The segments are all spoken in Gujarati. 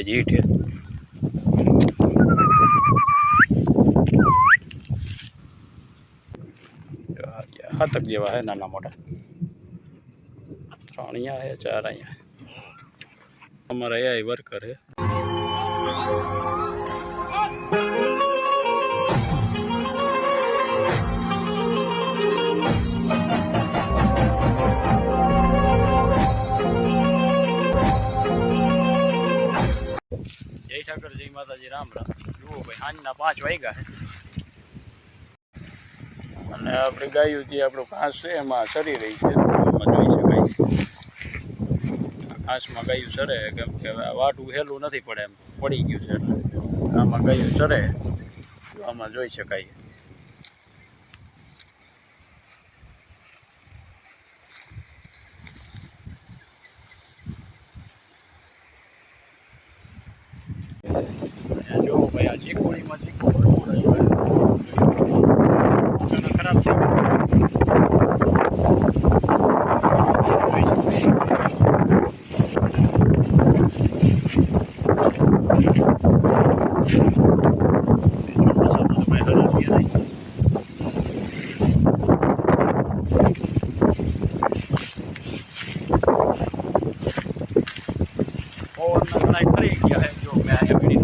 જીઠ છે હાથક જેવા હે નાના મોટા 3 અહીંયા હે 4 અહીંયા અમારા AI વર્કર હે જય ઠાકર જય માતાજી રામ રામ જુઓ ભાઈ સાંજના 5 વાગ્યા છે અને આપણી ગાયું જે આપણું ઘાસ છે એમાં સરી રહી છે એમાં જોઈ શકાય ઘાસમાં ગાયું સરે કેમ કે વાટું હેલું નથી પડે એમ પડી ગયું છે એટલે આમાં ગાયું સરે આમાં જોઈ શકાય જો ભાઈ આ ચીકુડીમાં ચીકુ ખરાબ છે ખરી ગયા હે જો મેં અહીંયા પીડી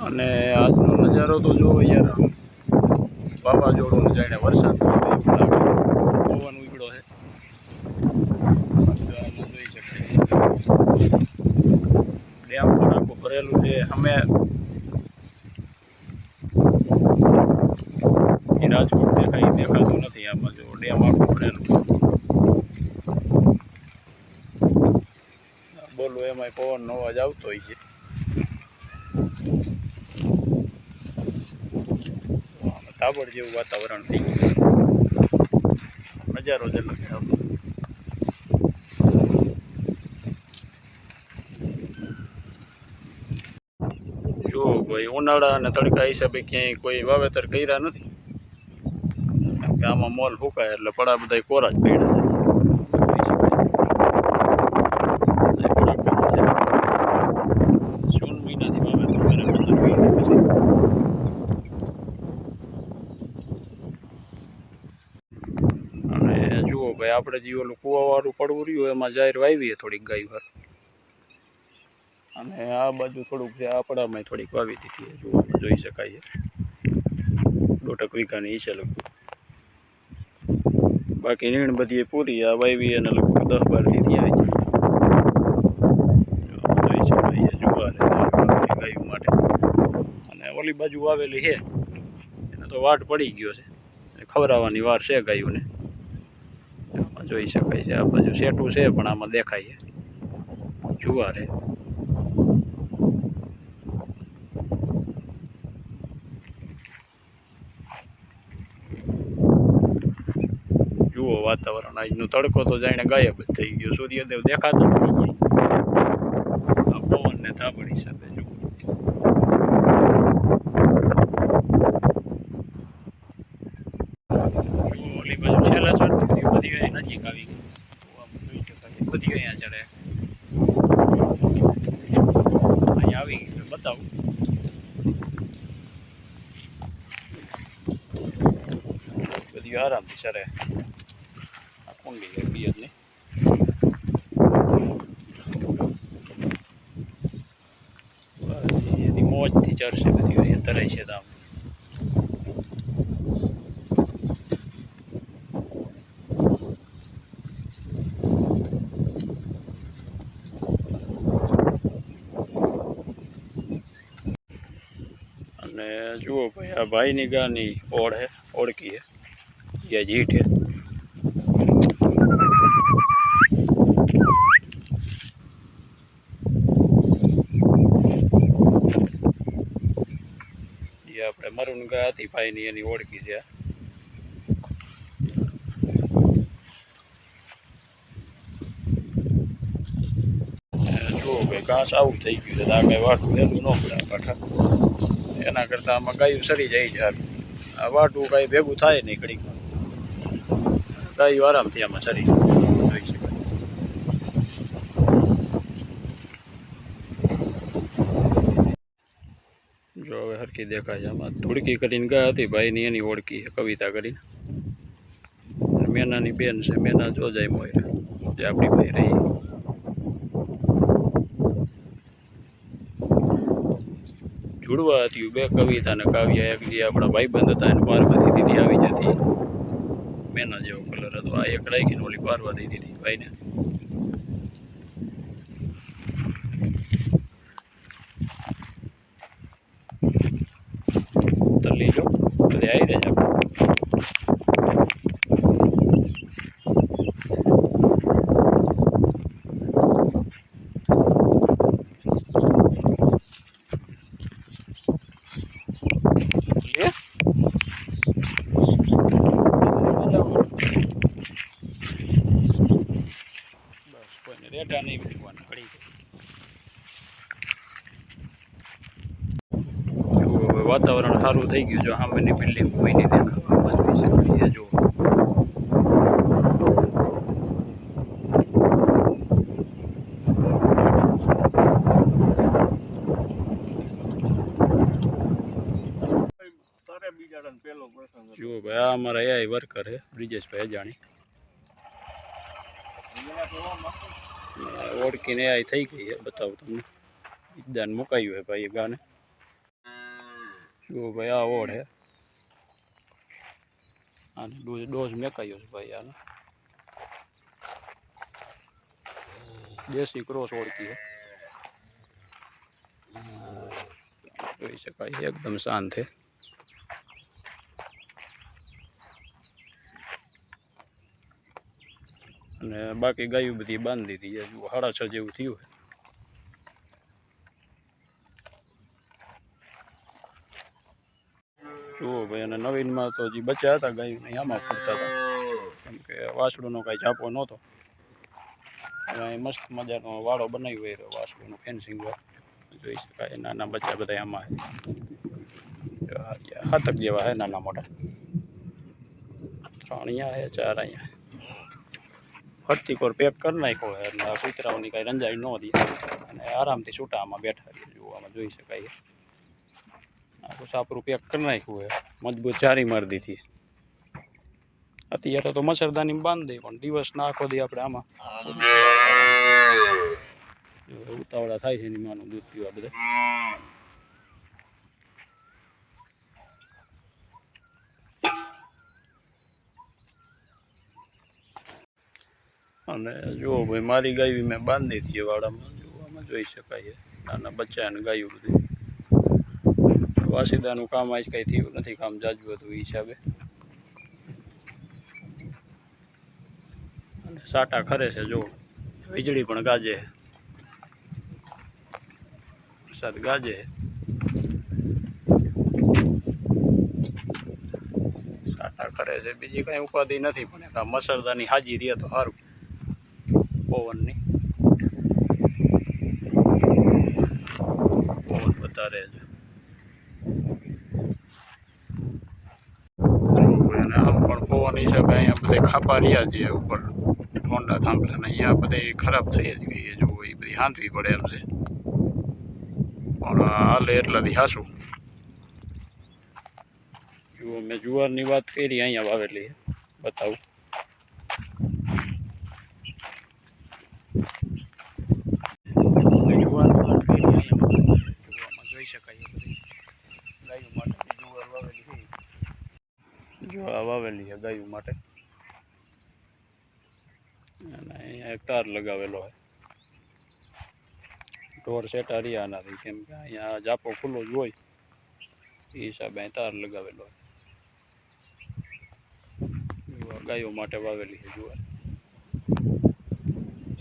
અને આજનો નજારો તો જોવો યાર વાવાઝોડું જાણે વરસાદ પવન ઉગડ્યો છે જોઈ શકાય ડેમ પણ આખું ભરેલું છે અમે રાજકોટ દેખાતું નથી આમાં જો ડેમ આખું ભરેલું બોલો એમાં પવનનો અવાજ આવતો હોય છે કાબડ જેવું વાતાવરણ થઈ ગયું નજારો જ અલગ આવતો જો ભાઈ ઉનાળા અને તડકા હિસાબે ક્યાંય કોઈ વાવેતર કર્યા નથી કે આમાં મોલ ફૂકાય એટલે પડા બધા કોરા જ પડ્યા છે જૂન મહિનાથી વાવેતર કરે અને જુઓ ભાઈ આપણે જે ઓલું કુવાવાળું પડવું રહ્યું એમાં જાહેર વાવીએ થોડીક ગાય વાર અને આ બાજુ થોડુંક છે આપણામાં થોડીક વાવી દીધી જુઓ જોઈ શકાય 2 વીઘાની છે લગભગ બાકી નીણ બધી પૂરી આ વાવી અને લગભગ 10-12 દીધી આવી છે જોઈ શકાય જુઓ ગાયું માટે અને ઓલી બાજુ વાવેલી છે એને તો વાટ પડી ગયો છે ખવડાવવાની વાર છે ગાયોને જોઈ શકાય છે આ બાજુ સેટું છે પણ આમાં દેખાય છે જુવાર છે જુઓ વાતાવરણ આજનો તડકો તો જાણે ગાયબ જ થઈ ગયો સૂર્યદેવ દેખાતો નથી આ પવન ને ધાબળી સાથે જુઓ ઓલી બાજુ છેલ્લા ચડતી બધી નજીક આવી ગઈ બધી અહીંયા ચડે અહીંયા આવી ગઈ બતાવું બધી આરામથી ચડે આ કુંડી છે પિયરની એની મોજથી ચડશે બધી અહીંયા તરાય છે દામ અને જુઓ ભાઈ આ ભાઈની ગાની ઓળ હે ઓળખી હે જે જીઠ હે જે આપણે મરુન ગા હતી ભાઈની એની ઓળખી છે જુઓ ભાઈ ઘાસ આવું થઈ ગયું છે આ કઈ વાટું વહેલું ન પડે પાછા એના કરતાં આમાં ગાયું સરી જાય છે. આ વાટું કાંઈ ભેગું થાય નહીં ઘડીકમાં. ગાયું આરામથી આમાં સરી જોઈ શકાય. જો હવે હરખી દેખાય છે. આમાં ધુડકી કરીને ગાય હતી ભાઈની, એની ઓળખી છે કવિતા કરીને. મેનાની બેન છે, મેના જો જાય મોય જે આપણી ભાઈ રહી. जुड़वा थी बे कविता ने काव्य एक जे अपना भाईबंध था एने पार्वती दीदी આવી જતી મેના જેવો કલર હતો આ એક રાખીને ઓલી પાર્વતી દીદી ભાઈને તલી જો એટલે આવી રહે છે બસ કોઈને રેટા નહીં મૂકવાના ઘડી वातावरण सारू थी गयु जो सामने बिल्डिंग कोई नहीं देखा मजबूरी से खड़ी है जो जो भाई आ हमारा एआई वर्कर है ब्रिजेश भाई जानी ओळखी ने आई थी गई है बताओ तुमने ईदान मुकायु है भाई गाने जो भाई आ ओढ़ है आने डोज मेकायो है भाई आने देसी क्रॉस ओढ़की है જોઈ શકાય એકદમ શાંત है અને બાકી ગાયું બધી બાંધી દીધી છે જો 6:30 જેવું થયું છે જો ભાઈ અને નવીનમાં તો જે બચ્ચા હતા ગાયું આમાં ફરતા હતા કેમ કે વાસળુનો કાંઈ ઝાપો નહોતો હવે મસ્ત મજાનો વાડો બનાવ્યો હોય વાસળુનું ફેન્સિંગ જોઈ શકાય નાના બચ્ચા બધા આમાં 7 જેવા હે નાના મોટા 3 અહીંયા હે 4 અહીંયા ફરતી કોર પેક કરી નાખ્યો હે એટલે કૂતરાઓની કાંઈ રંજાઈ ન દે અને આરામથી છૂટા આમાં બેઠા રહે જોવામાં જોઈ શકાય આખું સાપરું પેક કરી નાખ્યું હે મજબૂત જારી મારી દીધી અત્યારે તો મચ્છરદાની બાંધી દે પણ દિવસના આખો દી આપણે આમાં ઉતાવળા થાય છે એની માનું દૂધ પીવા બધા અને જો ભાઈ મારી ગાયું મેં બાંધી દીધી વાડામાં જોવામાં જોઈ શકાય નાના બચ્ચા અને ગાયું બધું વાસીદાનું કામ આજ કંઈ થયું નથી કામ જાજુ હતું એ હિસાબે અને સાટા ખરે છે જો વીજળી પણ ગાજે વરસાદ ગાજે સાટા ખરે છે બીજી કાંઈ ઉપાધિ નથી પણ એક મચ્છરદાની હાજી રહે તો સારું પવનની પવન વધારે છે અને આમ પણ પવન હિસાબે અહીંયા બધે ખાપા રહ્યા છે ઉપર ઠોંડા થાંભલા ને અહીંયા બધે ખરાબ થઈ જ ગઈ જો એ બધી હાંધવી પડે એમ છે પણ હાલે એટલાથી હાસું જુઓ મેં જુવારની વાત કરી અહીંયા વાવેલી બતાવું જોઈ શકાય ગાયું માટે જુવાર વાવેલી છે જો આ વાવેલી છે ગાયું માટે અને અહીંયા એક તાર લગાવેલો હોય ઢોર સેટા રહ્યા નથી કેમ કે અહીંયા જાપો ખુલ્લો જ હોય એ હિસાબે અહીં તાર લગાવેલો હોય ગાયો માટે વાવેલી છે જુવાર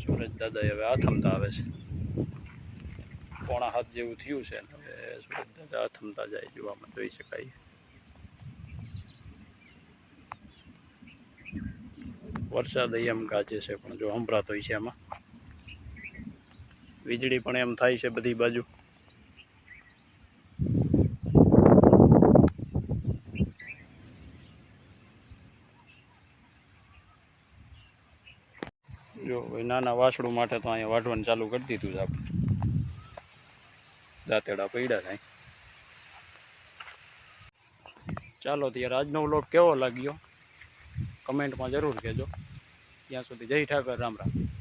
સુરજ દાદા હવે આથમતા આવે છે 6:45 જેવું થયું છે હવે સુરજ દાદા આથમતા જાય જોવામાં જોઈ શકાય વરસાદ એમ ગાજે છે પણ જો સંભળાતો હોય છે આમાં વીજળી પણ એમ થાય છે બધી બાજુ જો ભાઈ નાના વાસળું માટે તો અહીંયા વાઢવાનું ચાલુ કરી દીધું છે આપણે. દાંતેડા પડ્યા થાય. ચાલો ત્યારે આજનો વ્લોગ કેવો લાગ્યો કમેન્ટમાં જરૂર કહેજો. ત્યાં સુધી જય ઠાકર, રામ રામ.